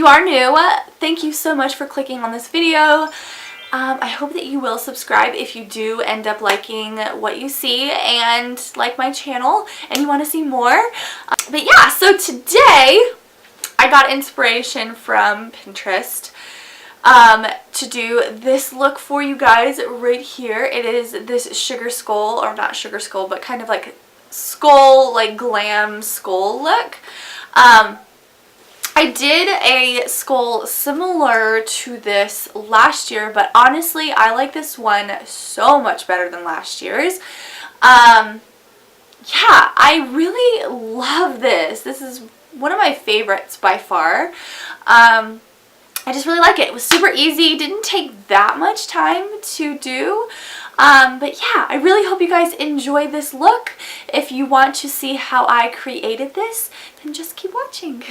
are new, thank you so much for clicking on this video. I hope that you will subscribe if you do end up liking what you see and like my channel and you want to see more. But yeah, so today I got inspiration from Pinterest to do this look for you guys right here. It is this sugar skull, or not sugar skull, but kind of like skull, like glam skull look. I did a skull similar to this last year, but honestly I like this one so much better than last year's. Yeah, I really love this. This is one of my favorites by far. I just really like it. It was super easy, didn't take that much time to do. But yeah, I really hope you guys enjoy this look. If you want to see how I created this, then just keep watching.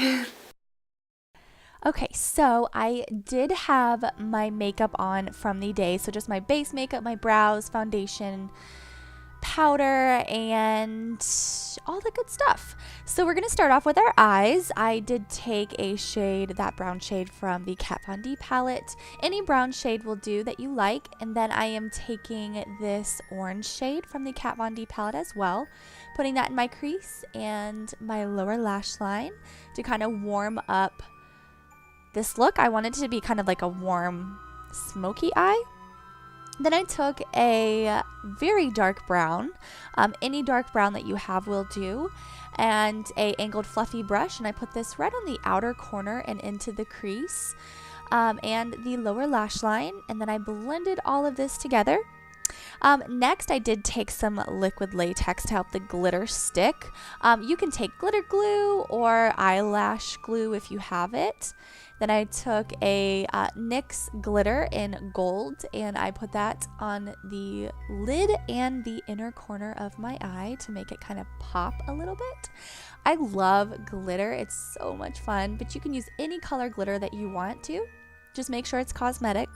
Okay, so I did have my makeup on from the day, so just my base makeup, my brows, foundation, powder, and all the good stuff. So we're going to start off with our eyes. I did take a shade, that brown shade from the Kat Von D palette. Any brown shade will do that you like, and then I am taking this orange shade from the Kat Von D palette as well, putting that in my crease and my lower lash line to kind of warm up this look. I wanted it to be kind of like a warm, smoky eye. Then I took a very dark brown, any dark brown that you have will do, and a angled fluffy brush, and I put this right on the outer corner and into the crease and the lower lash line, and then I blended all of this together. Next, I did take some liquid latex to help the glitter stick. You can take glitter glue or eyelash glue if you have it. Then I took a NYX glitter in gold, and I put that on the lid and the inner corner of my eye to make it kind of pop a little bit. I love glitter. It's so much fun, but you can use any color glitter that you want to. Just make sure it's cosmetic.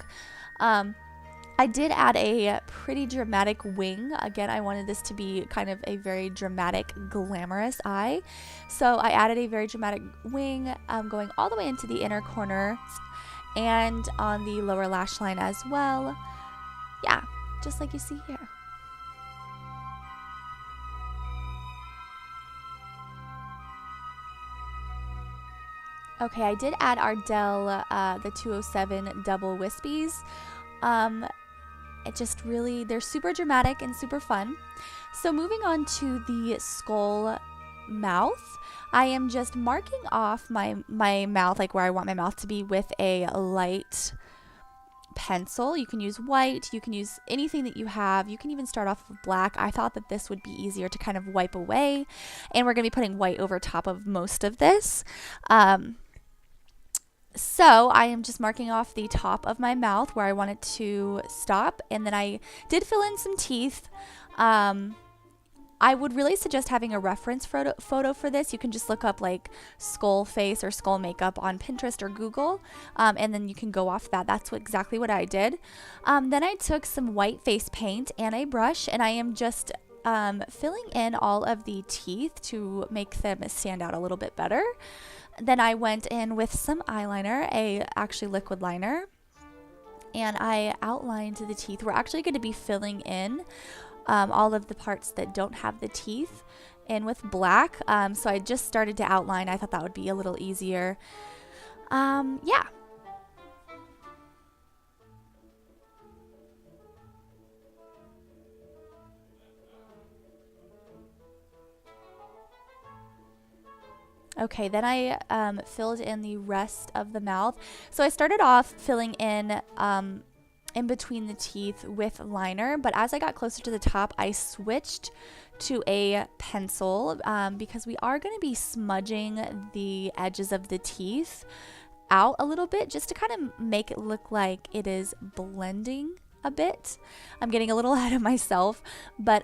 I did add a pretty dramatic wing. Again, I wanted this to be kind of a very dramatic, glamorous eye. So I added a very dramatic wing going all the way into the inner corner and on the lower lash line as well. Yeah, just like you see here. Okay, I did add Ardell, the 207 double wispies. It just really, they're super dramatic and super fun. So moving on to the skull mouth, I am just marking off my mouth, like where I want my mouth to be, with a light pencil. You can use white, you can use anything that you have. You can even start off with black. I thought that this would be easier to kind of wipe away, and we're going to be putting white over top of most of this. So I am just marking off the top of my mouth where I want it to stop, and then I did fill in some teeth. I would really suggest having a reference photo for this. You can just look up like skull face or skull makeup on Pinterest or Google, and then you can go off that. That's exactly what I did. Then I took some white face paint and a brush, and I am just filling in all of the teeth to make them stand out a little bit better. Then I went in with some eyeliner, actually liquid liner, and I outlined the teeth. We're actually going to be filling in all of the parts that don't have the teeth in with black. So I just started to outline. I thought that would be a little easier. Yeah. Okay, then I filled in the rest of the mouth. So I started off filling in between the teeth with liner, but as I got closer to the top, I switched to a pencil because we are going to be smudging the edges of the teeth out a little bit just to kind of make it look like it is blending a bit. I'm getting a little ahead of myself, but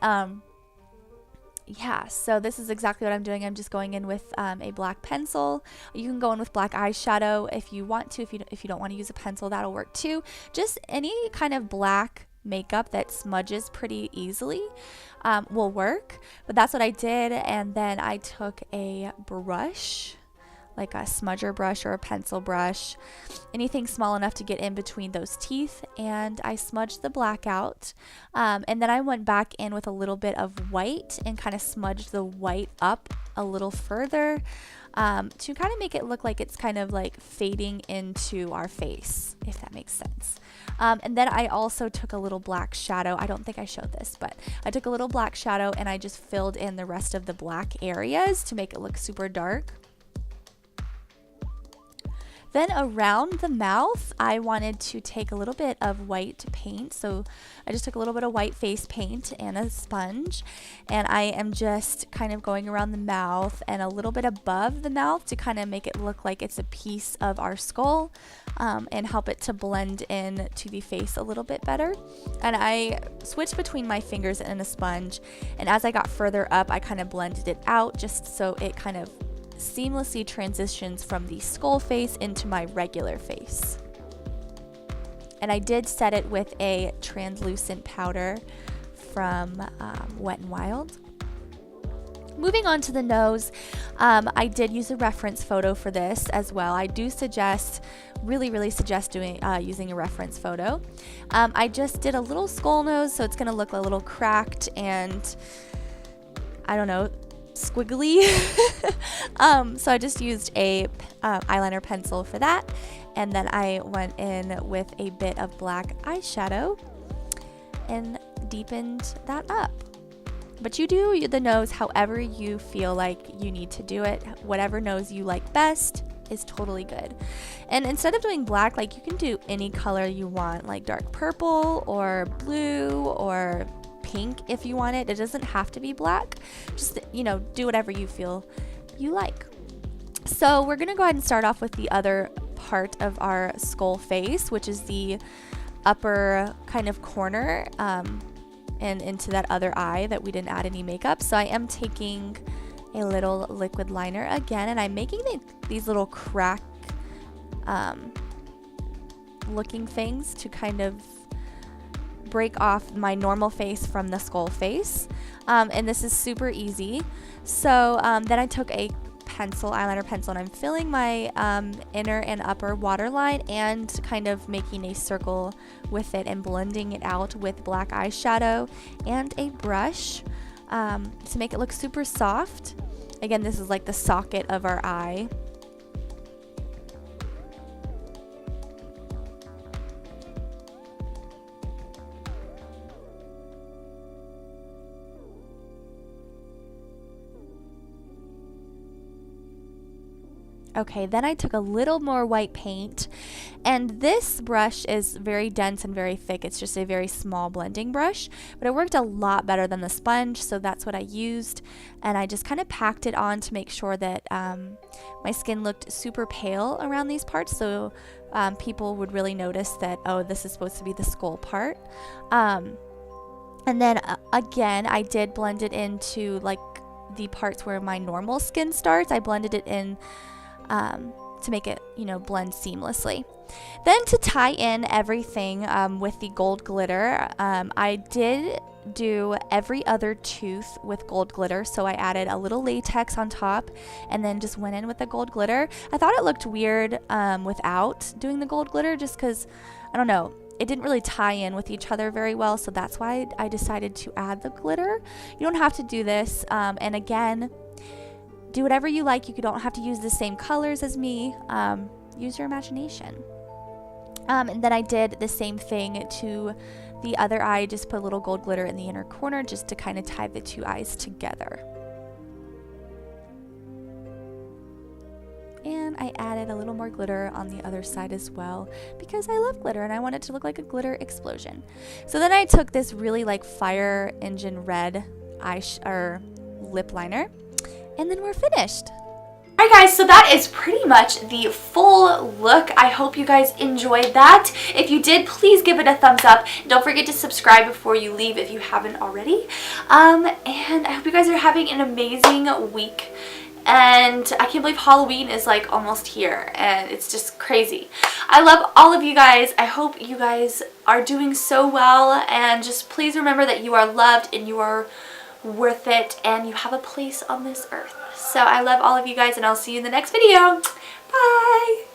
yeah, so this is exactly what I'm doing. I'm just going in with a black pencil. You can go in with black eyeshadow if you want to. If you don't want to use a pencil, that'll work too. Just any kind of black makeup that smudges pretty easily will work. But that's what I did, and then I took a brush like a smudger brush or a pencil brush, anything small enough to get in between those teeth, and I smudged the black out. And then I went back in with a little bit of white and kind of smudged the white up a little further, to kind of make it look like it's kind of like fading into our face, if that makes sense. And then I also took a little black shadow. I don't think I showed this, but I took a little black shadow and I just filled in the rest of the black areas to make it look super dark. Then around the mouth, I wanted to take a little bit of white paint. So I just took a little bit of white face paint and a sponge. And I am just kind of going around the mouth and a little bit above the mouth to kind of make it look like it's a piece of our skull, and help it to blend in to the face a little bit better. And I switched between my fingers and a sponge. And as I got further up, I kind of blended it out just so it kind of seamlessly transitions from the skull face into my regular face. And I did set it with a translucent powder from Wet n Wild. Moving on to the nose, I did use a reference photo for this as well. I do suggest, really suggest using a reference photo. I just did a little skull nose, so it's going to look a little cracked and, I don't know, squiggly. So I just used a eyeliner pencil for that, and then I went in with a bit of black eyeshadow and deepened that up. But you do the nose however you feel like you need to do it. Whatever nose you like best is totally good. And instead of doing black, like, you can do any color you want, like dark purple or blue or pink if you want it. It doesn't have to be black. Just, you know, do whatever you feel you like. So we're gonna go ahead and start off with the other part of our skull face, which is the upper kind of corner, and into that other eye that we didn't add any makeup. So I am taking a little liquid liner again, and I'm making these little crack looking things to kind of break off my normal face from the skull face. And this is super easy. So then I took a eyeliner pencil, and I'm filling my inner and upper waterline and kind of making a circle with it and blending it out with black eyeshadow and a brush to make it look super soft. Again, this is like the socket of our eye. Okay, then I took a little more white paint, and this brush is very dense and very thick. It's just a very small blending brush, but it worked a lot better than the sponge, so that's what I used. And I just kind of packed it on to make sure that my skin looked super pale around these parts, so people would really notice that, oh, this is supposed to be the skull part. And then again, I did blend it into like the parts where my normal skin starts. I blended it in to make it, you know, blend seamlessly. Then to tie in everything with the gold glitter, I did do every other tooth with gold glitter. So I added a little latex on top and then just went in with the gold glitter. I thought it looked weird without doing the gold glitter, just because, I don't know, it didn't really tie in with each other very well. So that's why I decided to add the glitter. You don't have to do this. And again, do whatever you like. You don't have to use the same colors as me. Use your imagination. And then I did the same thing to the other eye. Just put a little gold glitter in the inner corner just to kind of tie the two eyes together. And I added a little more glitter on the other side as well, because I love glitter and I want it to look like a glitter explosion. So then I took this really like fire engine red lip liner, and then we're finished. Alright guys, so that is pretty much the full look. I hope you guys enjoyed that. If you did, please give it a thumbs up. Don't forget to subscribe before you leave if you haven't already. And I hope you guys are having an amazing week. And I can't believe Halloween is like almost here, and it's just crazy. I love all of you guys. I hope you guys are doing so well, and just please remember that you are loved and you are worth it, and you have a place on this earth. So I love all of you guys, and I'll see you in the next video. Bye!